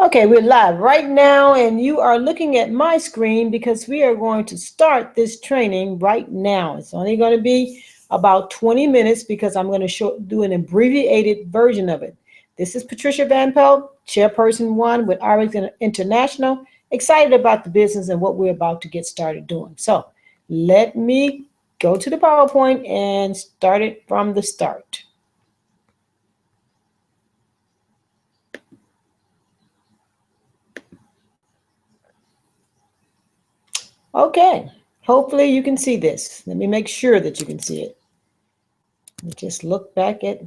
Okay, we're live right now, and you are looking at my screen because we are going to start this training right now. It's only going to be about 20 minutes because I'm going to do an abbreviated version of it. This is Patricia Van Pelt, Chairperson 1 with RX International, excited about the business and what we're about to get started doing. So let me go to the PowerPoint and start it from the start. Okay, hopefully you can see this. Let me make sure that you can see it. Just look back at.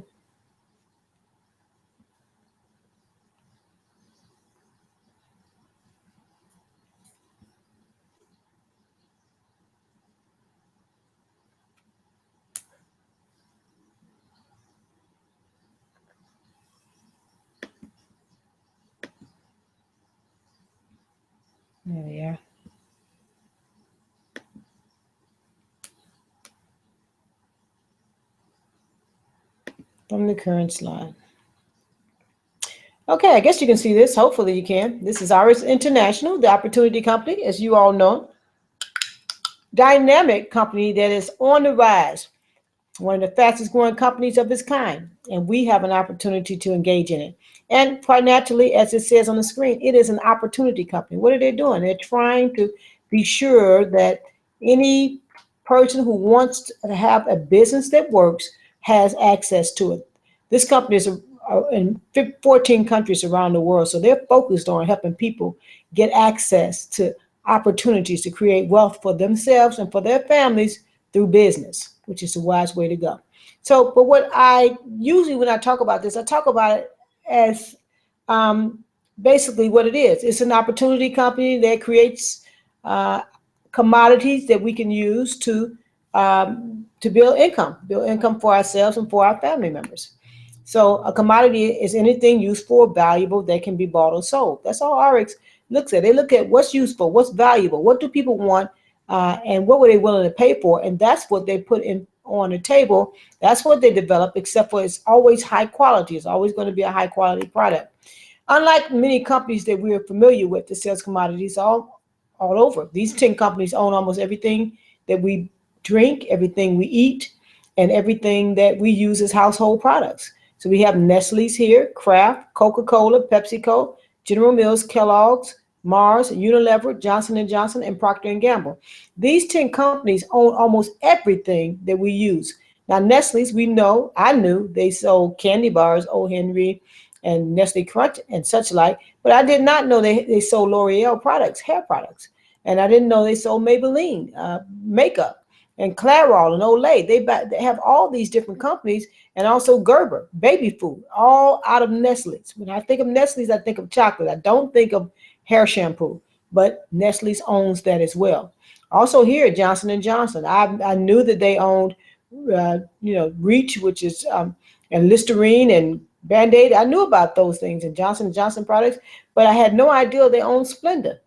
There we are. From the current slide. Okay, I guess you can see this. Hopefully you can. This is RX International, the opportunity company, as you all know. Dynamic company that is on the rise. One of the fastest growing companies of its kind. And we have an opportunity to engage in it. And quite naturally, as it says on the screen, it is an opportunity company. What are they doing? They're trying to be sure that any person who wants to have a business that works has access to it. This company is in 14 countries around the world, so they're focused on helping people get access to opportunities to create wealth for themselves and for their families through business, which is the wise way to go. So, but what I usually, when I talk about this, I talk about it as basically what it is. It's an opportunity company that creates commodities that we can use to build income for ourselves and for our family members. So a commodity is anything useful or valuable that can be bought or sold. That's all RX looks at. They look at what's useful, what's valuable, what do people want, and what were they willing to pay for, and that's what they put in on the table. That's what they develop, except for it's always high quality. It's always going to be a high quality product. Unlike many companies that we are familiar with that sells commodities all over, these 10 companies own almost everything that we drink, everything we eat, and everything that we use as household products. So we have Nestle's here, Kraft, Coca-Cola, PepsiCo, General Mills, Kellogg's, Mars, Unilever, Johnson & Johnson, and Procter & Gamble. These 10 companies own almost everything that we use. Now, Nestle's, I knew they sold candy bars, O. Henry, and Nestle Crunch and such like, but I did not know they sold L'Oreal products, hair products. And I didn't know they sold Maybelline makeup and Clairol and Olay. They have all these different companies, and also Gerber, baby food, all out of Nestle's. When I think of Nestle's, I think of chocolate. I don't think of hair shampoo, but Nestle's owns that as well. Also here at Johnson & Johnson, I knew that they owned, Reach, which is, and Listerine and Band-Aid. I knew about those things and Johnson & Johnson products, but I had no idea they owned Splenda.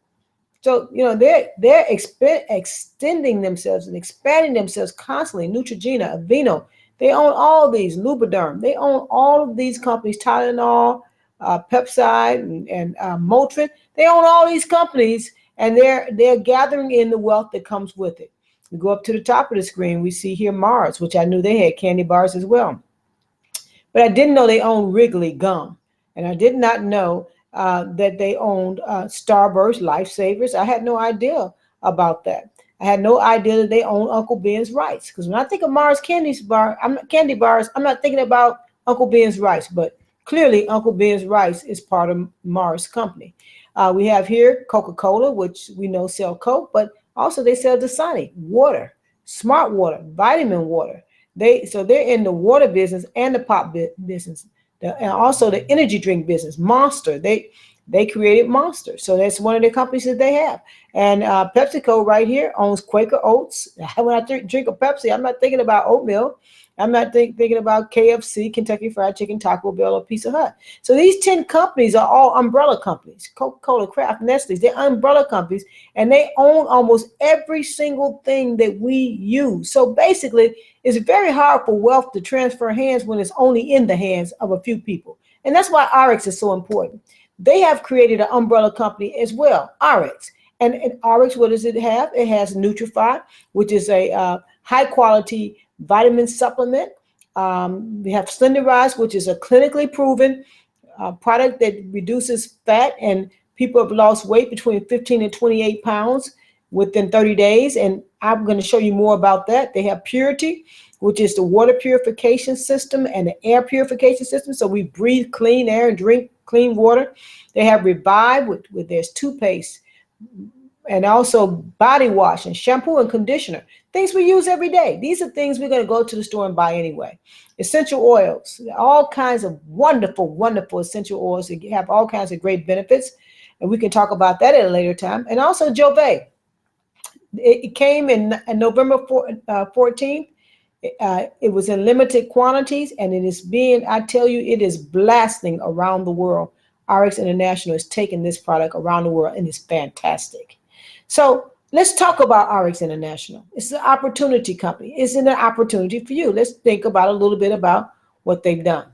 So, they're extending themselves and expanding themselves constantly. Neutrogena, Aveeno, they own all these. Lubriderm, they own all of these companies. Tylenol, Pepside, and Motrin, they own all these companies, and they're gathering in the wealth that comes with it. We go up to the top of the screen, we see here Mars, which I knew they had candy bars as well. But I didn't know they owned Wrigley gum, and I did not know that they owned Starburst, Lifesavers. I had no idea about that. I had no idea that they owned Uncle Ben's Rice. Because when I think of Mars candy bars, I'm not thinking about Uncle Ben's Rice, but clearly Uncle Ben's Rice is part of Mars Company. We have here Coca-Cola, which we know sell Coke, but also they sell Dasani, water, Smart Water, vitamin water. They're in the water business and the pop business, and also the energy drink business. Monster, they created Monster, so that's one of the companies that they have. And PepsiCo right here owns Quaker Oats. When I drink a Pepsi, I'm not thinking about oatmeal. I'm not thinking about KFC, Kentucky Fried Chicken, Taco Bell, or Pizza Hut. So these 10 companies are all umbrella companies. Coca-Cola, Kraft, Nestle's, they're umbrella companies, and they own almost every single thing that we use. So basically, it's very hard for wealth to transfer hands when it's only in the hands of a few people. And that's why RX is so important. they have created an umbrella company as well, RX. And RX, what does it have? It has Nutrify, which is a high quality vitamin supplement. We have Slenderize, which is a clinically proven product that reduces fat, and people have lost weight between 15 and 28 pounds within 30 days. And I'm going to show you more about that. They have Purity, which is the water purification system and the air purification system. So we breathe clean air and drink clean water. They have Revive, with there's toothpaste, and also body wash and shampoo and conditioner, things we use every day. These are things we're going to go to the store and buy anyway. Essential oils, all kinds of wonderful, wonderful essential oils that have all kinds of great benefits. And we can talk about that at a later time. And also Jove. It came in November 14th. It was in limited quantities, and it is being, I tell you, it is blasting around the world. RX International is taking this product around the world, and it's fantastic. So let's talk about RX International. It's an opportunity company. It's an opportunity for you. Let's think about a little bit about what they've done.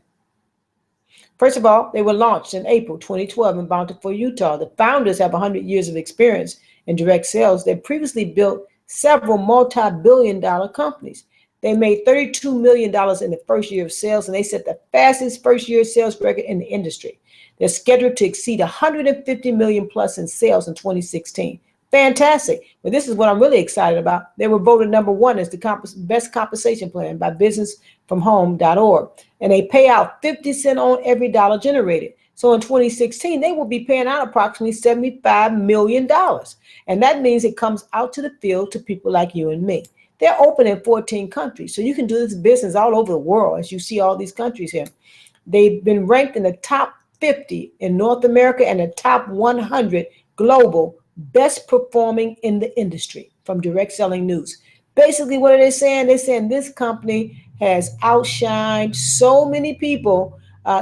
First of all, they were launched in April 2012 in Bountiful, Utah. The founders have 100 years of experience in direct sales. They previously built several multi-billion-dollar companies. They made $32 million in the first year of sales, and they set the fastest first-year sales record in the industry. They're scheduled to exceed 150 million plus in sales in 2016. Fantastic. But this is what I'm really excited about. They were voted #1 as the best compensation plan by businessfromhome.org. And they pay out 50 cents on every dollar generated. So in 2016, they will be paying out approximately $75 million. And that means it comes out to the field to people like you and me. They're open in 14 countries. So you can do this business all over the world, as you see all these countries here. They've been ranked in the top 50 in North America and the top 100 global best performing in the industry from Direct Selling News. Basically, what are they saying? They're saying this company has outshined so many people,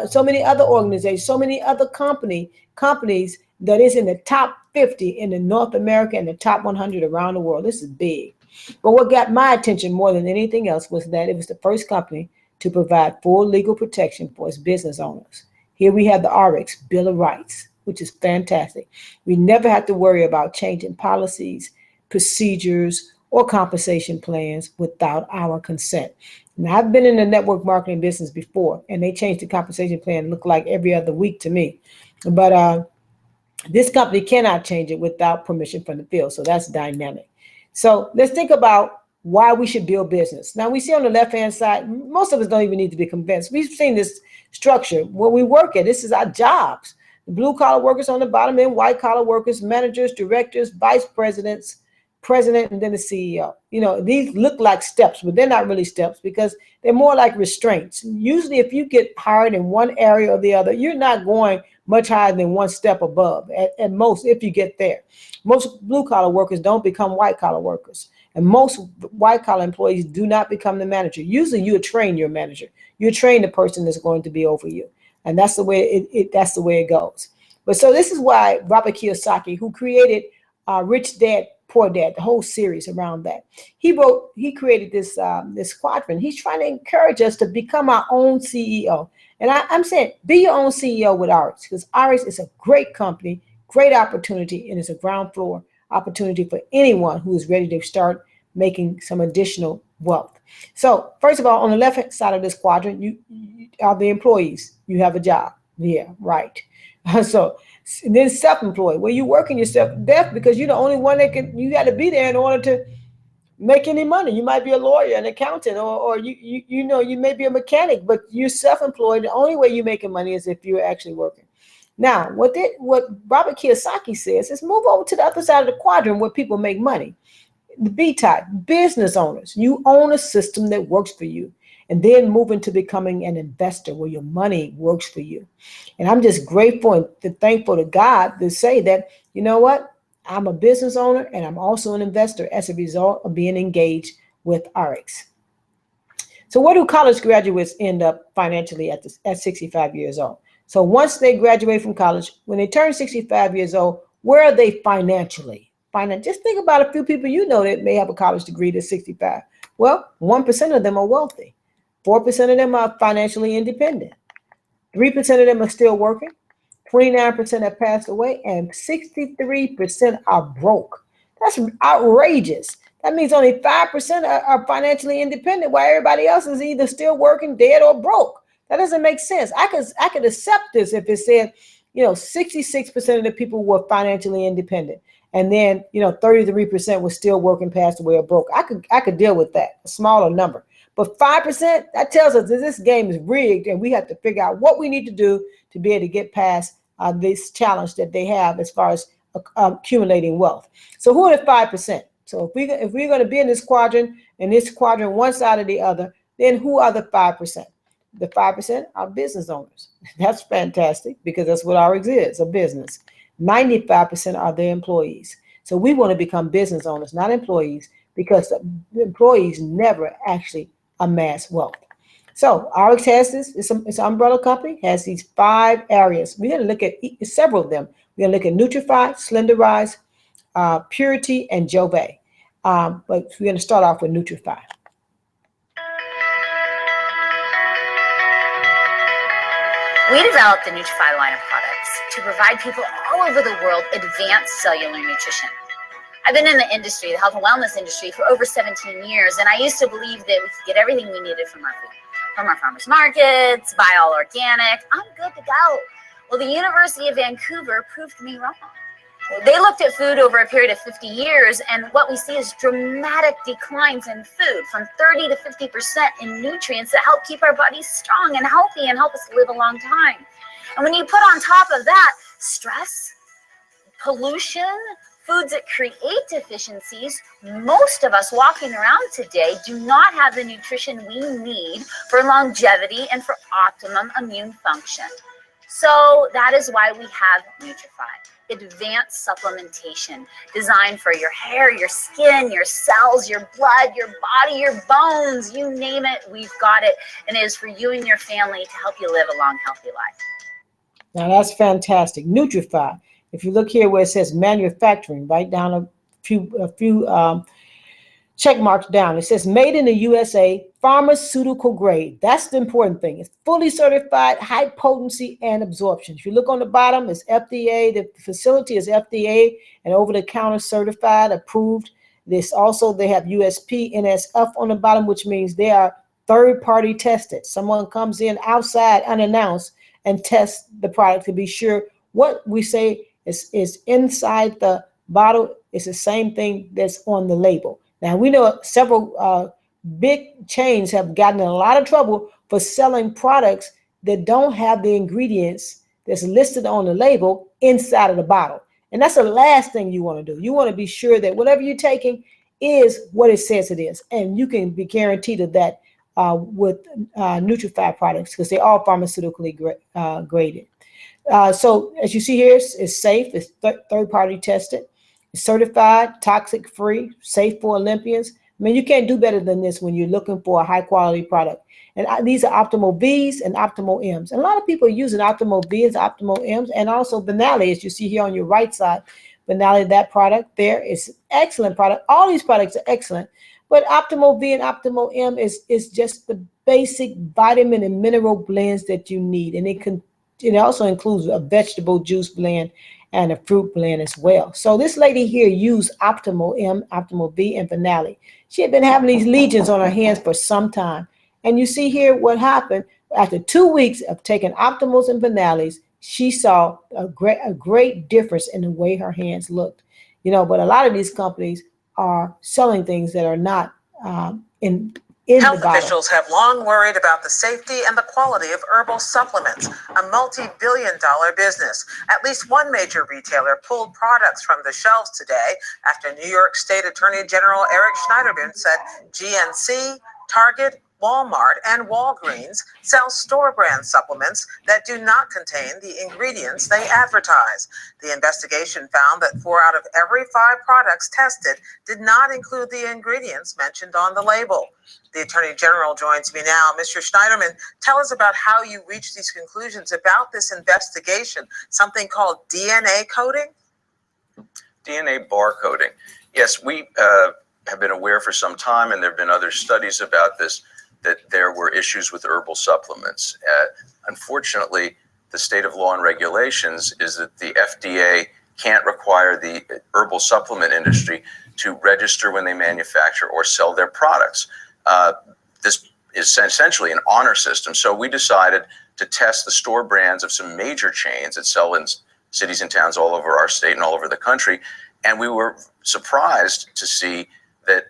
so many other organizations, so many other companies that is in the top 50 in the North America and the top 100 around the world. This is big. But what got my attention more than anything else was that it was the first company to provide full legal protection for its business owners. Here we have the RX Bill of Rights, which is fantastic. We never have to worry about changing policies, procedures, or compensation plans without our consent. Now, I've been in the network marketing business before, and they changed the compensation plan to look like every other week to me. But this company cannot change it without permission from the field, so that's dynamic. So let's think about why we should build business. Now, we see on the left-hand side, most of us don't even need to be convinced. We've seen this structure where we work at. This is our jobs. The blue-collar workers on the bottom, and white-collar workers, managers, directors, vice presidents, president, and then the CEO. You know, these look like steps, but they're not really steps because they're more like restraints. Usually, if you get hired in one area or the other, you're not going much higher than one step above at most, if you get there. Most blue-collar workers don't become white-collar workers. And most white-collar employees do not become the manager. Usually, you train your manager. You train the person that's going to be over you. And that's the way that's the way it goes. But so this is why Robert Kiyosaki, who created Rich Dad, Poor Dad, the whole series around that, he created this quadrant. He's trying to encourage us to become our own CEO. And I'm saying, be your own CEO with RX, because RX is a great company, great opportunity, and it's a ground floor opportunity for anyone who is ready to start making some additional wealth. So first of all, on the left side of this quadrant, you are the employees. You have a job. Yeah, right. So then self-employed, where you working yourself to death because you're the only one you got to be there in order to make any money. You might be a lawyer, an accountant, or you may be a mechanic, but you're self-employed. The only way you're making money is if you're actually working. Now, what Robert Kiyosaki says is move over to the other side of the quadrant where people make money. The B type, business owners. You own a system that works for you, and then move into becoming an investor where your money works for you. And I'm just grateful and thankful to God to say that, you know what? I'm a business owner and I'm also an investor as a result of being engaged with RX. So where do college graduates end up financially at 65 years old? So once they graduate from college, when they turn 65 years old, where are they financially? Just think about a few people you know that may have a college degree at 65. Well, 1% of them are wealthy. 4% of them are financially independent. 3% of them are still working. 29% have passed away, and 63% are broke. That's outrageous. That means only 5% are financially independent, while everybody else is either still working, dead, or broke. That doesn't make sense. I could accept this if it said, 66% of the people were financially independent, and then 33% were still working, passed away, or broke. I could deal with that, a smaller number. But 5%, that tells us that this game is rigged, and we have to figure out what we need to do to be able to get past this challenge that they have as far as accumulating wealth. So who are the 5%? So if we're going to be in this quadrant, one side or the other, then who are the 5%? The 5% are business owners. That's fantastic, because that's what ours is, a business. 95% are their employees. So we want to become business owners, not employees, because the employees never actually amass wealth. So RX has this, it's an umbrella company, has these 5 areas. We're going to look at several of them. We're going to look at Nutrify, Slenderize, Purity, and Jove. But we're going to start off with Nutrify. We developed the Nutrify line of products to provide people all over the world advanced cellular nutrition. I've been in the industry, the health and wellness industry, for over 17 years, and I used to believe that we could get everything we needed from our food, from our farmers markets, buy all organic. I'm good to go. Well, the University of Vancouver proved me wrong. They looked at food over a period of 50 years, and what we see is dramatic declines in food, from 30 to 50% in nutrients that help keep our bodies strong and healthy and help us live a long time. And when you put on top of that stress, pollution, foods that create deficiencies, most of us walking around today do not have the nutrition we need for longevity and for optimum immune function. So that is why we have Nutrify, advanced supplementation designed for your hair, your skin, your cells, your blood, your body, your bones, you name it, we've got it. And it is for you and your family to help you live a long, healthy life. Now that's fantastic. Nutrify. If you look here where it says manufacturing, right down a few check marks down, it says made in the USA, pharmaceutical grade. That's the important thing. It's fully certified, high potency and absorption. If you look on the bottom, it's FDA. The facility is FDA and over-the-counter certified, approved. This also, they have USP, NSF on the bottom, which means they are third-party tested. Someone comes in outside unannounced and tests the product to be sure what we say is inside the bottle is the same thing that's on the label. Now, we know several big chains have gotten in a lot of trouble for selling products that don't have the ingredients that's listed on the label inside of the bottle. And that's the last thing you want to do. You want to be sure that whatever you're taking is what it says it is. And you can be guaranteed of that with Nutrify products, because they're all pharmaceutically graded. So as you see here, it's safe, it's third-party tested, it's certified, toxic-free, safe for Olympians. I mean, you can't do better than this when you're looking for a high-quality product. And these are Optimal V's and Optimal M's. And a lot of people are using Optimal V's, Optimal M's, and also Benali, as you see here on your right side. Benali, that product there is an excellent product. All these products are excellent. But Optimal V and Optimal M is just the basic vitamin and mineral blends that you need. And it also includes a vegetable juice blend and a fruit blend as well. So this lady here used Optimal M, Optimal V, and Benali. She had been having these lesions on her hands for some time. And you see here what happened. After 2 weeks of taking Optimals and Benalis, she saw a great difference in the way her hands looked. But a lot of these companies are selling things that are not in Health officials have long worried about the safety and the quality of herbal supplements, a multi-billion-dollar business. At least one major retailer pulled products from the shelves today after New York State Attorney General Eric Schneiderman said GNC, Target, Walmart, and Walgreens sell store brand supplements that do not contain the ingredients they advertise. The investigation found that 4 out of every 5 products tested did not include the ingredients mentioned on the label. The Attorney General joins me now. Mr. Schneiderman, tell us about how you reached these conclusions about this investigation, something called DNA coding? DNA barcoding. Yes, we have been aware for some time, and there have been other studies about this, that there were issues with herbal supplements. Unfortunately, the state of law and regulations is that the FDA can't require the herbal supplement industry to register when they manufacture or sell their products. This is essentially an honor system. So we decided to test the store brands of some major chains that sell in cities and towns all over our state and all over the country. And we were surprised to see that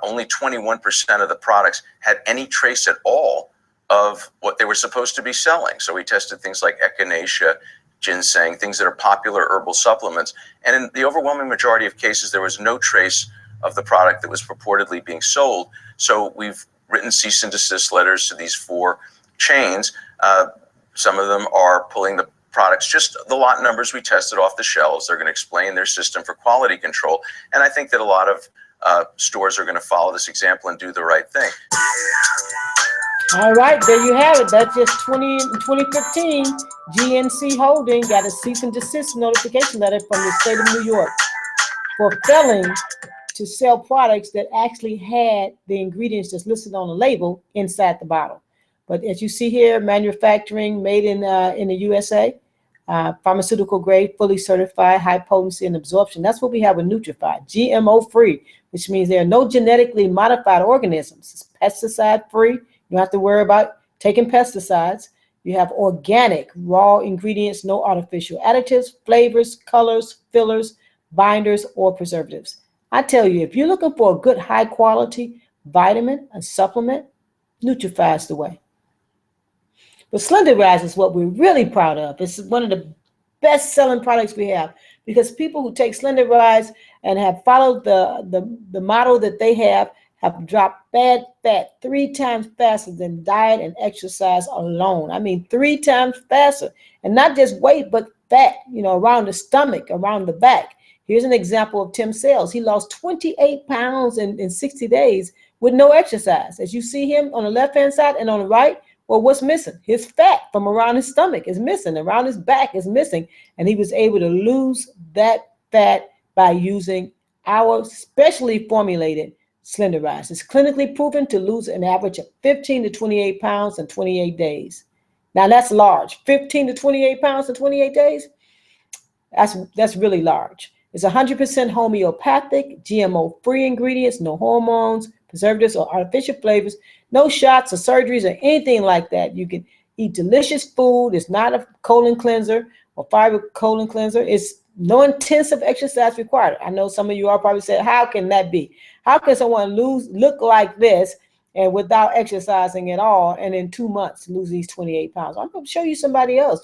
only 21% of the products had any trace at all of what they were supposed to be selling. So we tested things like echinacea, ginseng, things that are popular herbal supplements. And in the overwhelming majority of cases, there was no trace of the product that was purportedly being sold. So we've written cease and desist letters to these 4 chains. Some of them are pulling the products, just the lot numbers we tested off the shelves. They're going to explain their system for quality control. And I think that a lot of stores are going to follow this example and do the right thing. All right, there you have it. That's just 2015. GNC Holding got a cease and desist notification letter from the state of New York for failing to sell products that actually had the ingredients that's listed on the label inside the bottle. But as you see here, manufacturing made in the USA, pharmaceutical grade, fully certified, high potency and absorption. That's what we have with NutriFi, GMO free, which means there are no genetically modified organisms. It's pesticide free. You don't have to worry about taking pesticides. You have organic, raw ingredients, no artificial additives, flavors, colors, fillers, binders, or preservatives. I tell you, if you're looking for a good, high quality vitamin and supplement, NutriFi is the way. But Slender Rise is what we're really proud of. It's one of the best selling products we have, because people who take Slender Rise and have followed the model that they have dropped bad fat 3 times faster than diet and exercise alone. I mean, 3 times faster. And not just weight, but fat, around the stomach, around the back. Here's an example of Tim Sales. He lost 28 pounds in 60 days with no exercise. As you see him on the left-hand side and on the right, well, what's missing? His fat from around his stomach is missing, around his back is missing. And he was able to lose that fat by using our specially formulated Slender Rise. It's clinically proven to lose an average of 15 to 28 pounds in 28 days. Now that's large. 15 to 28 pounds in 28 days? That's really large. It's 100% homeopathic, GMO-free ingredients, no hormones, preservatives, or artificial flavors, no shots or surgeries or anything like that. You can eat delicious food. It's not a colon cleanser or fiber colon cleanser. It's no intensive exercise required. I know some of you are probably saying, how can that be? How can someone look like this and without exercising at all, and in 2 months lose these 28 pounds? I'm going to show you somebody else,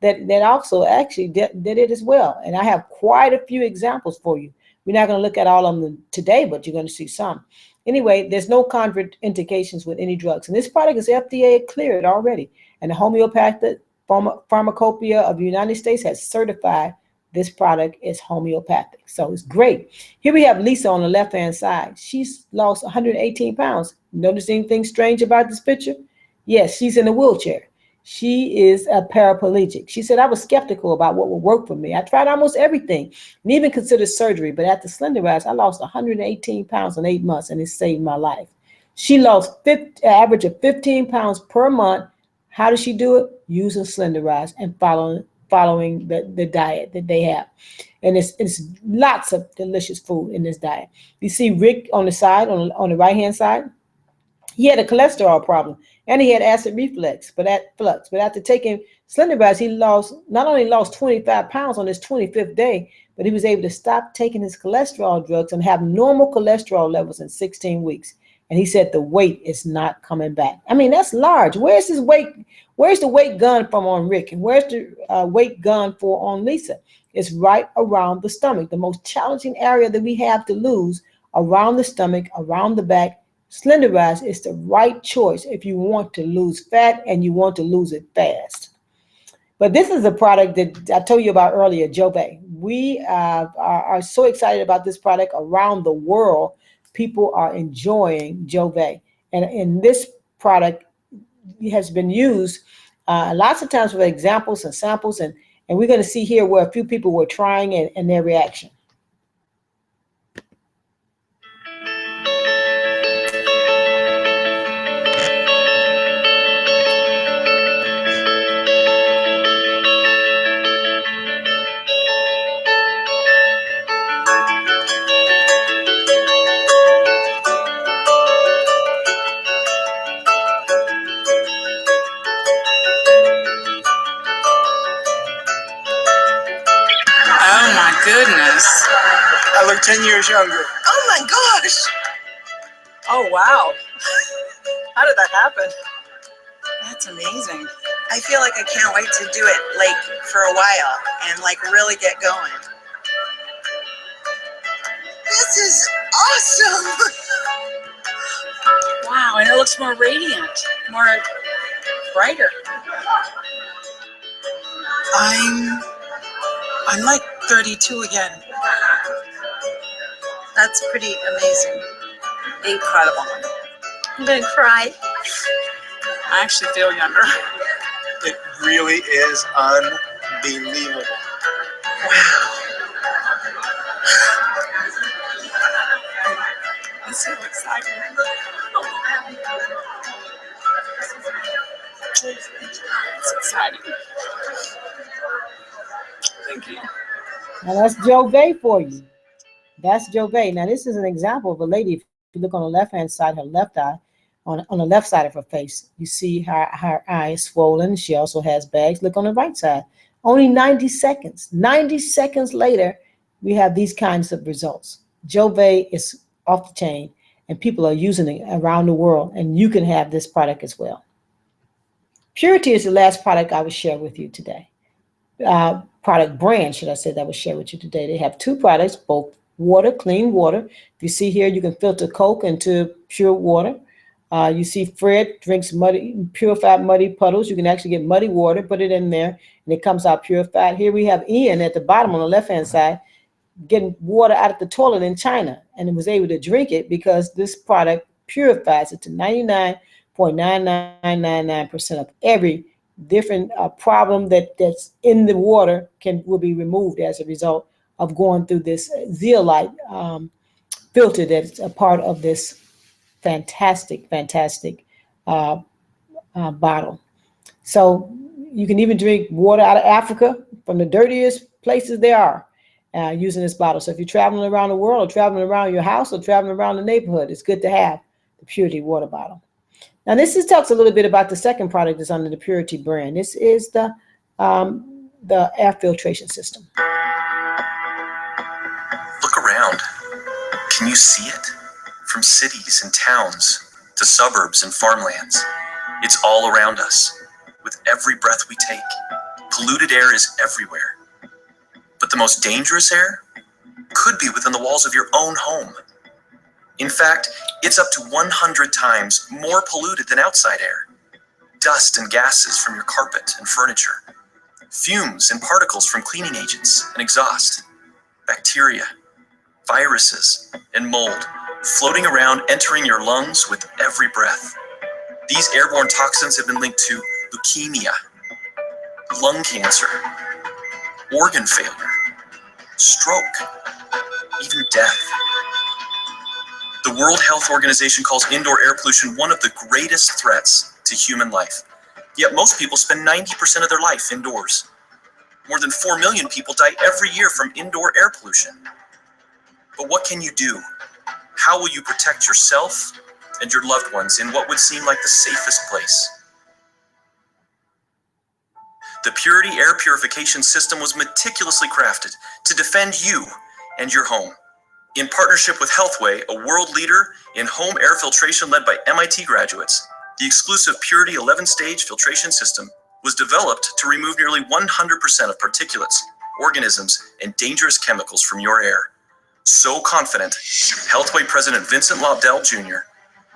that also actually did it as well. And I have quite a few examples for you. We're not going to look at all of them today, but you're going to see some. Anyway, there's no contraindications with any drugs. And this product is FDA cleared already. And the Homeopathic Pharmacopoeia of the United States has certified this product is homeopathic. So it's great. Here we have Lisa on the left-hand side. She's lost 118 pounds. Notice anything strange about this picture? Yes, she's in a wheelchair. She is a paraplegic. She said, I was skeptical about what would work for me. I tried almost everything and even considered surgery. But at the Slender Rise, I lost 118 pounds in 8 months, and it saved my life. She lost an average of 15 pounds per month. How does she do it? Using Slender Rise and following the diet that they have. And it's lots of delicious food in this diet. You see Rick on the side, on the right-hand side. He had a cholesterol problem and he had acid reflux, but after taking Slender Rise, he not only lost 25 pounds on his 25th day, but he was able to stop taking his cholesterol drugs and have normal cholesterol levels in 16 weeks. And he said the weight is not coming back. I mean, that's large. Where's the weight gone from on Rick? And where's the weight gone for on Lisa? It's right around the stomach, the most challenging area that we have to lose, around the stomach, around the back. Slender Rise is the right choice if you want to lose fat and you want to lose it fast. But this is a product that I told you about earlier, Jove. We are so excited about this product around the world. People are enjoying Jove. And this product has been used lots of times with examples and samples. And we're going to see here where a few people were trying and their reaction. goodness. I look 10 years younger. Oh my gosh. Oh wow. How did that happen? That's amazing. I feel like I can't wait to do it like for a while and like really get going. This is awesome. Wow, and it looks more radiant, more brighter. I'm like 32 again. That's pretty amazing. Incredible. I'm gonna cry. I actually feel younger. It really is unbelievable. Wow. I'm so excited. It's exciting. Thank you. Now that's Jove for you. That's Jove. Now this is an example of a lady. If you look on the left-hand side, her left eye, on the left side of her face, you see her eye is swollen. She also has bags. Look on the right side. Only 90 seconds. 90 seconds later, we have these kinds of results. Jove is off the chain, and people are using it around the world, and you can have this product as well. Purity is the last product I will share with you today. Product brand, should I say, that I will share with you today. They have two products, both water, clean water. If you see here, you can filter Coke into pure water. You see Fred drinks purified muddy puddles. You can actually get muddy water, put it in there, and it comes out purified. Here we have Ian at the bottom on the left-hand side getting water out of the toilet in China, and it was able to drink it because this product purifies it to 99.9999% of every different problem that's in the water will be removed as a result of going through this zeolite filter that's a part of this fantastic bottle. So you can even drink water out of Africa from the dirtiest places there are using this bottle. So if you're traveling around the world or traveling around your house or traveling around the neighborhood, it's good to have the Purity water bottle. Now this talks a little bit about the second product that's under the Purity brand. This is the air filtration system. Look around. Can you see it? From cities and towns to suburbs and farmlands, it's all around us. With every breath we take, polluted air is everywhere. But the most dangerous air could be within the walls of your own home. In fact, it's up to 100 times more polluted than outside air. Dust and gases from your carpet and furniture, fumes and particles from cleaning agents and exhaust, bacteria, viruses, and mold floating around, entering your lungs with every breath. These airborne toxins have been linked to leukemia, lung cancer, organ failure, stroke, even death. The World Health Organization calls indoor air pollution one of the greatest threats to human life. Yet most people spend 90% of their life indoors. More than 4 million people die every year from indoor air pollution. But what can you do? How will you protect yourself and your loved ones in what would seem like the safest place? The Purity air purification system was meticulously crafted to defend you and your home. In partnership with Healthway, a world leader in home air filtration led by MIT graduates, the exclusive Purity 11-stage filtration system was developed to remove nearly 100% of particulates, organisms, and dangerous chemicals from your air. So confident, Healthway President Vincent Lobdell Jr.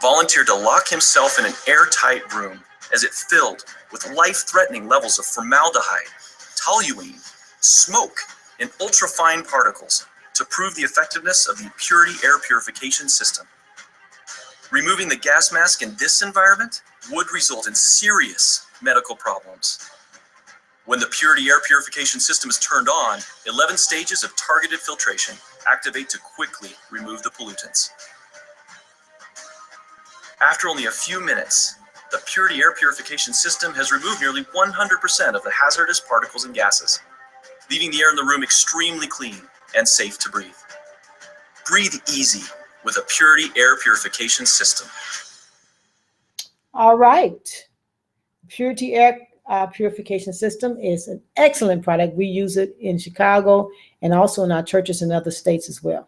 volunteered to lock himself in an airtight room as it filled with life-threatening levels of formaldehyde, toluene, smoke, and ultrafine particles to prove the effectiveness of the Purity air purification system. Removing the gas mask in this environment would result in serious medical problems. When the Purity air purification system is turned on, 11 stages of targeted filtration activate to quickly remove the pollutants. After only a few minutes, the Purity air purification system has removed nearly 100% of the hazardous particles and gases, leaving the air in the room extremely clean and safe to breathe. Breathe easy with a Purity air purification system. All right. Purity air purification system is an excellent product. We use it in Chicago and also in our churches and other states as well.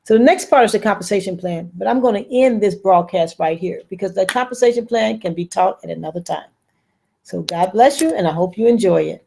So the next part is the compensation plan, but I'm going to end this broadcast right here because the compensation plan can be taught at another time. So God bless you, and I hope you enjoy it.